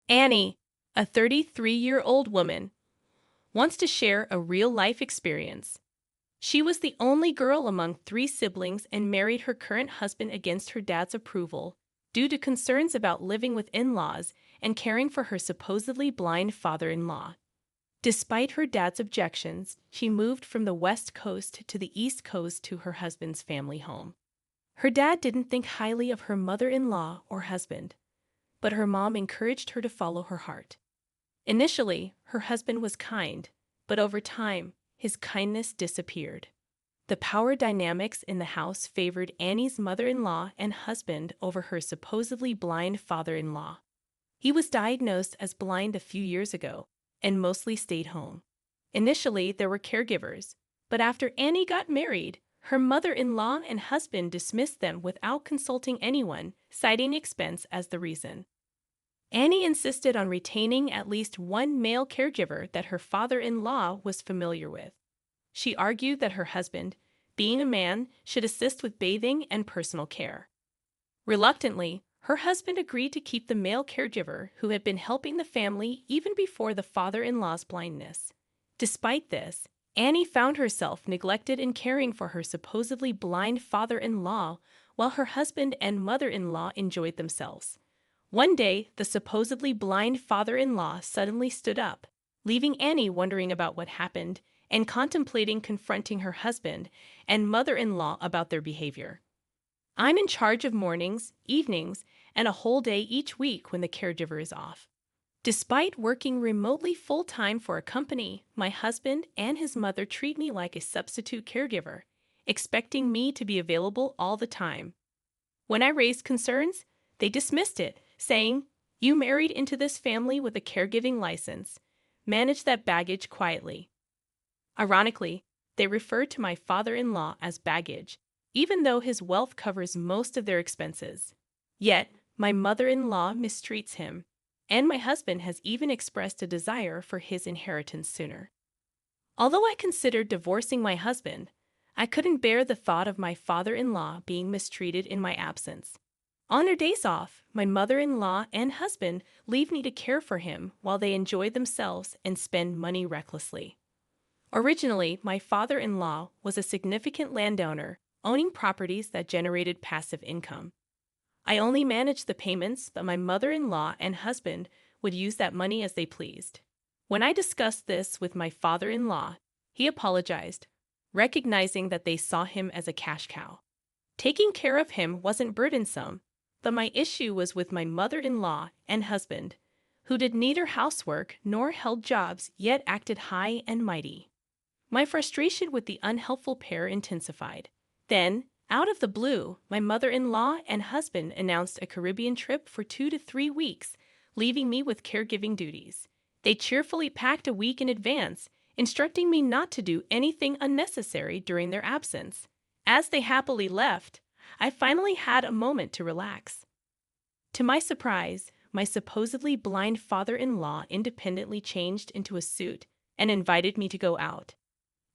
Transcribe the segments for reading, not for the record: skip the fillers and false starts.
Annie, a 33-year-old woman, wants to share a real-life experience. She was the only girl among three siblings and married her current husband against her dad's approval due to concerns about living with in-laws and caring for her supposedly blind father-in-law. Despite her dad's objections, she moved from the West Coast to the East Coast to her husband's family home. Her dad didn't think highly of her mother-in-law or husband, but her mom encouraged her to follow her heart. Initially, her husband was kind, but over time, his kindness disappeared. The power dynamics in the house favored Annie's mother-in-law and husband over her supposedly blind father-in-law. He was diagnosed as blind a few years ago and mostly stayed home. Initially, there were caregivers, but after Annie got married, her mother-in-law and husband dismissed them without consulting anyone, citing expense as the reason. Annie insisted on retaining at least one male caregiver that her father-in-law was familiar with. She argued that her husband, being a man, should assist with bathing and personal care. Reluctantly, her husband agreed to keep the male caregiver who had been helping the family even before the father-in-law's blindness. Despite this, Annie found herself neglected in caring for her supposedly blind father-in-law while her husband and mother-in-law enjoyed themselves. One day, the supposedly blind father-in-law suddenly stood up, leaving Annie wondering about what happened and contemplating confronting her husband and mother-in-law about their behavior. I'm in charge of mornings, evenings, and a whole day each week when the caregiver is off. Despite working remotely full-time for a company, my husband and his mother treat me like a substitute caregiver, expecting me to be available all the time. When I raised concerns, they dismissed it, saying, "You married into this family with a caregiving license. Manage that baggage quietly." Ironically, they refer to my father-in-law as baggage, even though his wealth covers most of their expenses. Yet, my mother-in-law mistreats him, and my husband has even expressed a desire for his inheritance sooner. Although I considered divorcing my husband, I couldn't bear the thought of my father-in-law being mistreated in my absence. On their days off, my mother-in-law and husband leave me to care for him while they enjoy themselves and spend money recklessly. Originally, my father-in-law was a significant landowner, owning properties that generated passive income. I only managed the payments, but my mother-in-law and husband would use that money as they pleased. When I discussed this with my father-in-law, he apologized, recognizing that they saw him as a cash cow. Taking care of him wasn't burdensome, but my issue was with my mother-in-law and husband, who did neither housework nor held jobs yet acted high and mighty. My frustration with the unhelpful pair intensified. Then, out of the blue, my mother-in-law and husband announced a Caribbean trip for 2 to 3 weeks, leaving me with caregiving duties. They cheerfully packed a week in advance, instructing me not to do anything unnecessary during their absence. As they happily left, I finally had a moment to relax. To my surprise, my supposedly blind father-in-law independently changed into a suit and invited me to go out.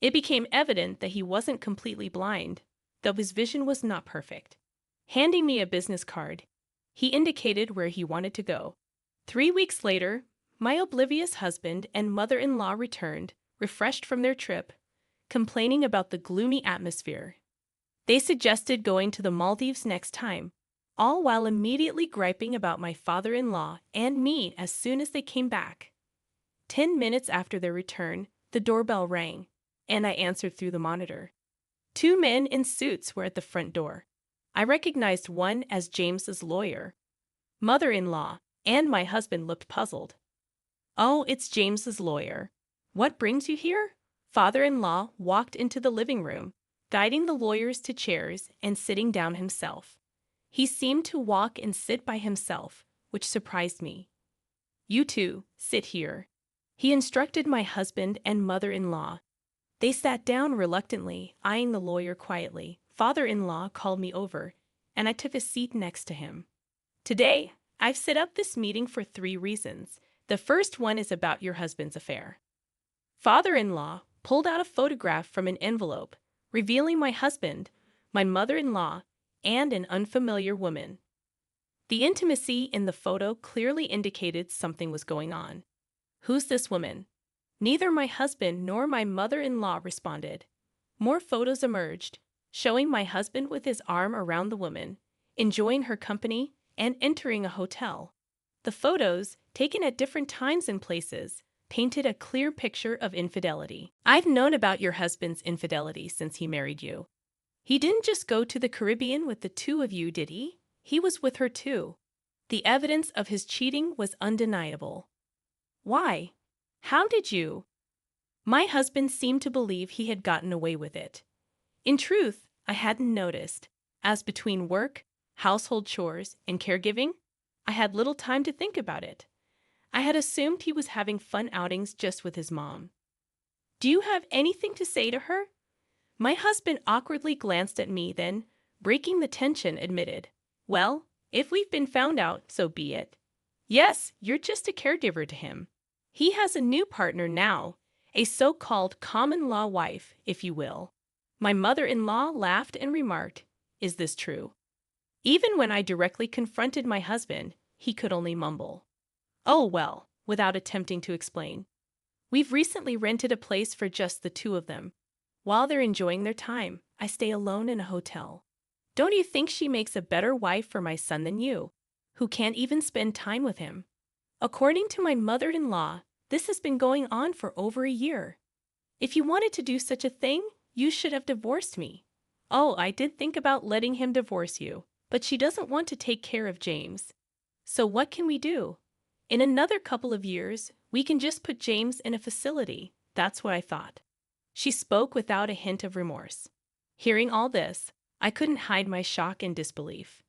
It became evident that he wasn't completely blind, though his vision was not perfect. Handing me a business card, he indicated where he wanted to go. 3 weeks later, my oblivious husband and mother-in-law returned, refreshed from their trip, complaining about the gloomy atmosphere. They suggested going to the Maldives next time, all while immediately griping about my father-in-law and me as soon as they came back. 10 minutes after their return, the doorbell rang, and I answered through the monitor. 2 men in suits were at the front door. I recognized one as James's lawyer. Mother-in-law and my husband looked puzzled. "Oh, it's James's lawyer. What brings you here?" Father-in-law walked into the living room, guiding the lawyers to chairs and sitting down himself. He seemed to walk and sit by himself, which surprised me. "You two, sit here," he instructed my husband and mother-in-law. They sat down reluctantly, eyeing the lawyer quietly. Father-in-law called me over, and I took a seat next to him. "Today, I've set up this meeting for 3 reasons. The first one is about your husband's affair." Father-in-law pulled out a photograph from an envelope, revealing my husband, my mother-in-law, and an unfamiliar woman. The intimacy in the photo clearly indicated something was going on. Who's this woman? Neither my husband nor my mother-in-law responded. More photos emerged, showing my husband with his arm around the woman, enjoying her company, and entering a hotel. The photos, taken at different times and places, painted a clear picture of infidelity. I've known about your husband's infidelity since he married you. He didn't just go to the Caribbean with the two of you, did he? He was with her too. The evidence of his cheating was undeniable. Why? How did you? My husband seemed to believe he had gotten away with it. In truth, I hadn't noticed, as between work, household chores, and caregiving, I had little time to think about it. I had assumed he was having fun outings just with his mom. Do you have anything to say to her? My husband awkwardly glanced at me, then, breaking the tension, admitted, well, if we've been found out, so be it. Yes, you're just a caregiver to him. He has a new partner now, a so-called common-law wife, if you will. My mother-in-law laughed and remarked, is this true? Even when I directly confronted my husband, he could only mumble, oh well, without attempting to explain. We've recently rented a place for just the two of them. While they're enjoying their time, I stay alone in a hotel. Don't you think she makes a better wife for my son than you, who can't even spend time with him? According to my mother-in-law, this has been going on for over a year. If you wanted to do such a thing, you should have divorced me. Oh, I did think about letting him divorce you, but she doesn't want to take care of James. So what can we do? In another couple of years, we can just put James in a facility. That's what I thought. She spoke without a hint of remorse. Hearing all this, I couldn't hide my shock and disbelief.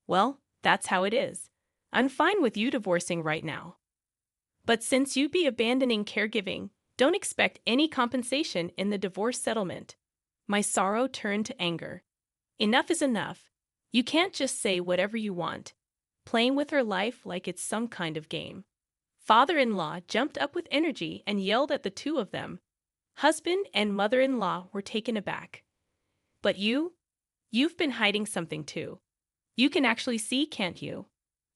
Well, that's how it is. I'm fine with you divorcing right now. But since you'd be abandoning caregiving, don't expect any compensation in the divorce settlement. My sorrow turned to anger. Enough is enough. You can't just say whatever you want, playing with her life like it's some kind of game. Father-in-law jumped up with energy and yelled at the two of them. Husband and mother-in-law were taken aback. But you've been hiding something too. You can actually see, can't you?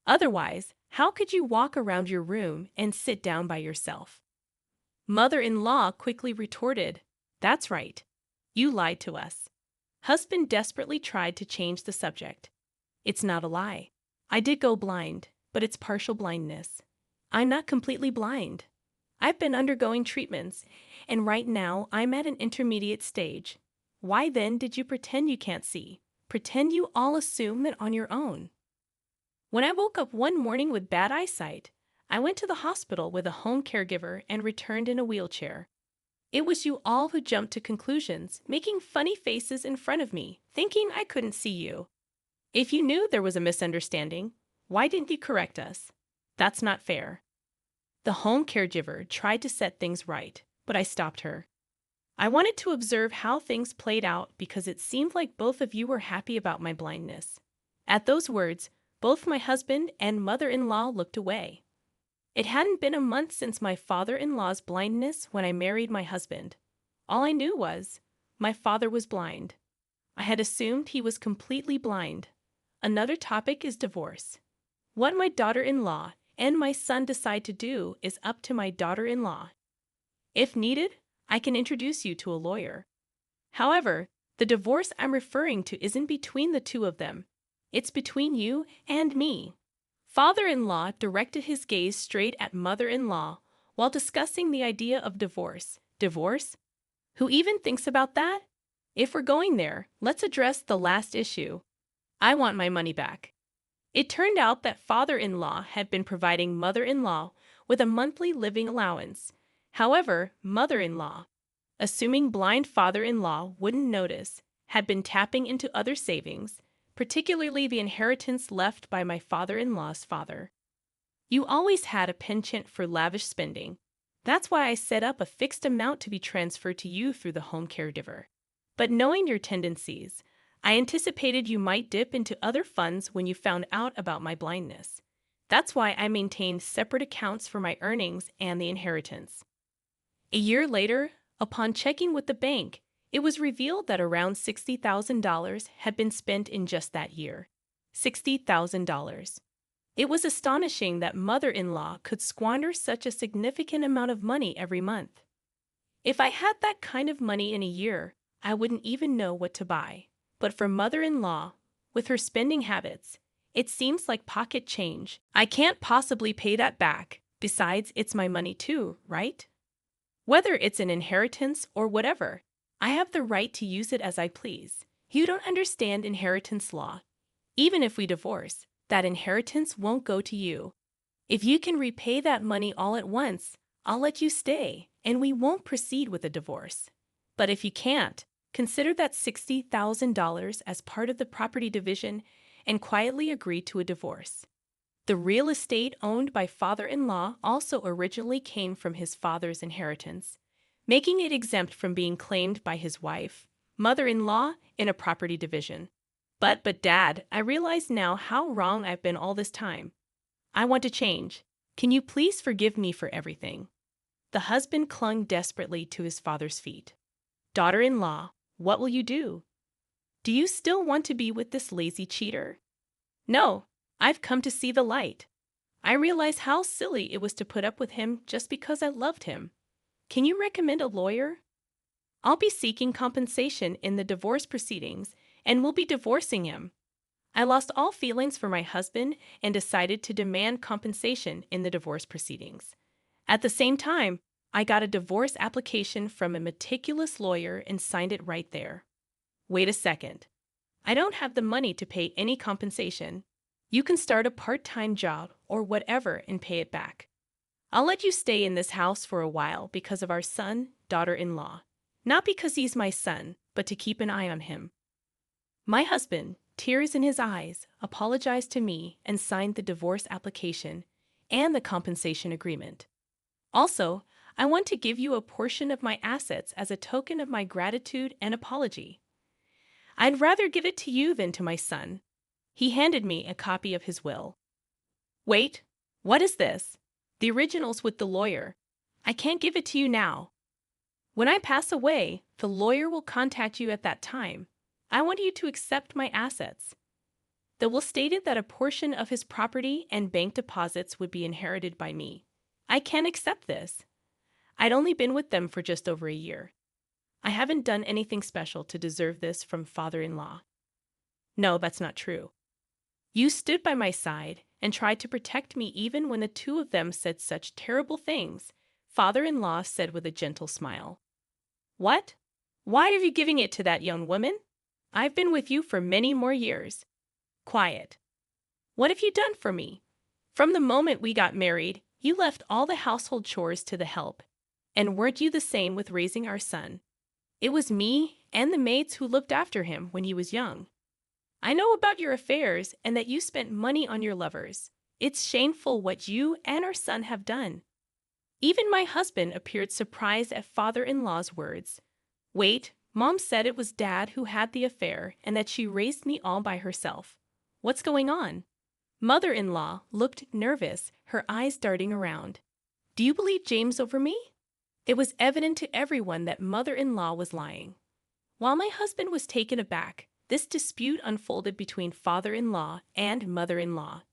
Otherwise, how could you walk around your room and sit down by yourself? Mother-in-law quickly retorted, that's right. You lied to us. Husband desperately tried to change the subject. It's not a lie. I did go blind, but it's partial blindness. I'm not completely blind. I've been undergoing treatments, and right now I'm at an intermediate stage. Why then did you pretend you can't see? Pretend you all assume it on your own. When I woke up one morning with bad eyesight, I went to the hospital with a home caregiver and returned in a wheelchair. It was you all who jumped to conclusions, making funny faces in front of me, thinking I couldn't see you. If you knew there was a misunderstanding, why didn't you correct us? That's not fair. The home caregiver tried to set things right, but I stopped her. I wanted to observe how things played out because it seemed like both of you were happy about my blindness. At those words, both my husband and mother-in-law looked away. It hadn't been a month since my father-in-law's blindness when I married my husband. All I knew was, my father was blind. I had assumed he was completely blind. Another topic is divorce. What my daughter-in-law and my son decide to do is up to my daughter-in-law. If needed, I can introduce you to a lawyer. However, the divorce I'm referring to isn't between the two of them. It's between you and me. Father-in-law directed his gaze straight at mother-in-law while discussing the idea of divorce. Divorce? Who even thinks about that? If we're going there, let's address the last issue. I want my money back. It turned out that father-in-law had been providing mother-in-law with a monthly living allowance. However, mother-in-law, assuming blind father-in-law wouldn't notice, had been tapping into other savings, particularly the inheritance left by my father-in-law's father. You always had a penchant for lavish spending. That's why I set up a fixed amount to be transferred to you through the home caregiver. But knowing your tendencies, I anticipated you might dip into other funds when you found out about my blindness. That's why I maintained separate accounts for my earnings and the inheritance. A year later, upon checking with the bank, it was revealed that around $60,000 had been spent in just that year. $60,000. It was astonishing that mother-in-law could squander such a significant amount of money every month. If I had that kind of money in a year, I wouldn't even know what to buy. But for mother-in-law, with her spending habits, it seems like pocket change. I can't possibly pay that back. Besides, it's my money too, right? Whether it's an inheritance or whatever, I have the right to use it as I please. You don't understand inheritance law. Even if we divorce, that inheritance won't go to you. If you can repay that money all at once, I'll let you stay, and we won't proceed with a divorce. But if you can't, consider that $60,000 as part of the property division and quietly agree to a divorce. The real estate owned by father-in-law also originally came from his father's inheritance, making it exempt from being claimed by his wife, mother-in-law, in a property division. But Dad, I realize now how wrong I've been all this time. I want to change. Can you please forgive me for everything? The husband clung desperately to his father's feet. Daughter-in-law, what will you do? Do you still want to be with this lazy cheater? No, I've come to see the light. I realize how silly it was to put up with him just because I loved him. Can you recommend a lawyer? I'll be seeking compensation in the divorce proceedings and will be divorcing him. I lost all feelings for my husband and decided to demand compensation in the divorce proceedings. At the same time, I got a divorce application from a meticulous lawyer and signed it right there. Wait a second. I don't have the money to pay any compensation. You can start a part-time job or whatever and pay it back. I'll let you stay in this house for a while because of our son, daughter-in-law. Not because he's my son, but to keep an eye on him. My husband, tears in his eyes, apologized to me and signed the divorce application and the compensation agreement. Also, I want to give you a portion of my assets as a token of my gratitude and apology. I'd rather give it to you than to my son. He handed me a copy of his will. Wait, what is this? The original's with the lawyer. I can't give it to you now. When I pass away, the lawyer will contact you at that time. I want you to accept my assets. The will stated that a portion of his property and bank deposits would be inherited by me. I can't accept this. I'd only been with them for just over a year. I haven't done anything special to deserve this from father-in-law. No, that's not true. You stood by my side and tried to protect me even when the two of them said such terrible things, father-in-law said with a gentle smile. What? Why are you giving it to that young woman? I've been with you for many more years. Quiet. What have you done for me? From the moment we got married, you left all the household chores to the help. And weren't you the same with raising our son? It was me and the maids who looked after him when he was young. I know about your affairs and that you spent money on your lovers. It's shameful what you and our son have done. Even my husband appeared surprised at father-in-law's words. Wait, Mom said it was Dad who had the affair and that she raised me all by herself. What's going on? Mother-in-law looked nervous, her eyes darting around. Do you believe James over me? It was evident to everyone that mother-in-law was lying. While my husband was taken aback, this dispute unfolded between father-in-law and mother-in-law.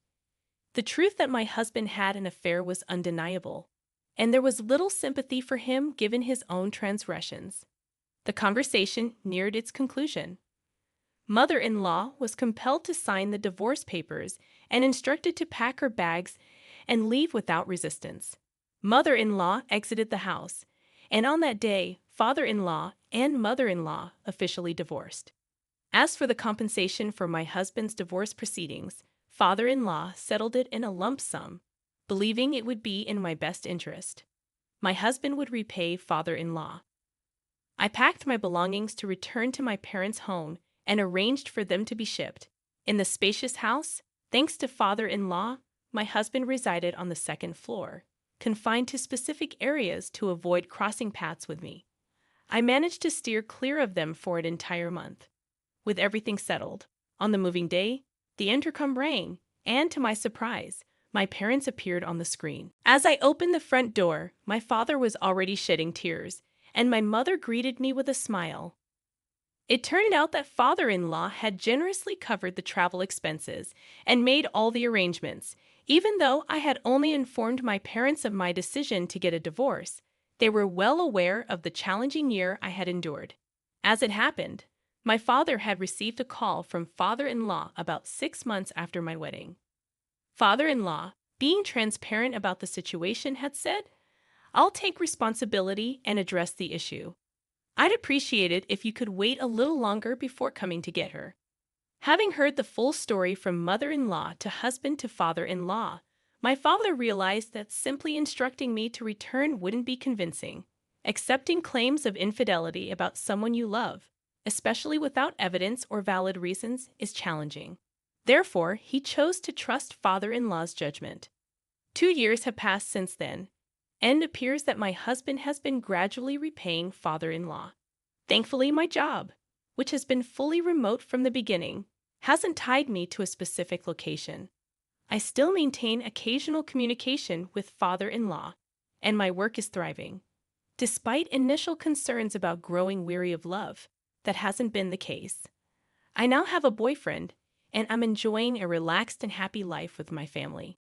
The truth that my husband had an affair was undeniable, and there was little sympathy for him given his own transgressions. The conversation neared its conclusion. Mother-in-law was compelled to sign the divorce papers and instructed to pack her bags and leave without resistance. Mother-in-law exited the house, and on that day, father-in-law and mother-in-law officially divorced. As for the compensation for my husband's divorce proceedings, father-in-law settled it in a lump sum, believing it would be in my best interest. My husband would repay father-in-law. I packed my belongings to return to my parents' home and arranged for them to be shipped. In the spacious house, thanks to father-in-law, my husband resided on the second floor, confined to specific areas to avoid crossing paths with me. I managed to steer clear of them for an entire month. With everything settled, on the moving day, the intercom rang, and to my surprise, my parents appeared on the screen. As I opened the front door, my father was already shedding tears, and my mother greeted me with a smile. It turned out that father-in-law had generously covered the travel expenses and made all the arrangements, Even though I had only informed my parents of my decision to get a divorce, they were well aware of the challenging year I had endured. As it happened, my father had received a call from father-in-law about 6 months after my wedding. Father-in-law, being transparent about the situation, had said, "I'll take responsibility and address the issue. I'd appreciate it if you could wait a little longer before coming to get her." Having heard the full story from mother-in-law to husband to father-in-law, my father realized that simply instructing me to return wouldn't be convincing. Accepting claims of infidelity about someone you love, especially without evidence or valid reasons, is challenging. Therefore, he chose to trust father-in-law's judgment. 2 years have passed since then, and it appears that my husband has been gradually repaying father-in-law. Thankfully, my job, which has been fully remote from the beginning, hasn't tied me to a specific location. I still maintain occasional communication with father-in-law, and my work is thriving. Despite initial concerns about growing weary of love, that hasn't been the case. I now have a boyfriend, and I'm enjoying a relaxed and happy life with my family.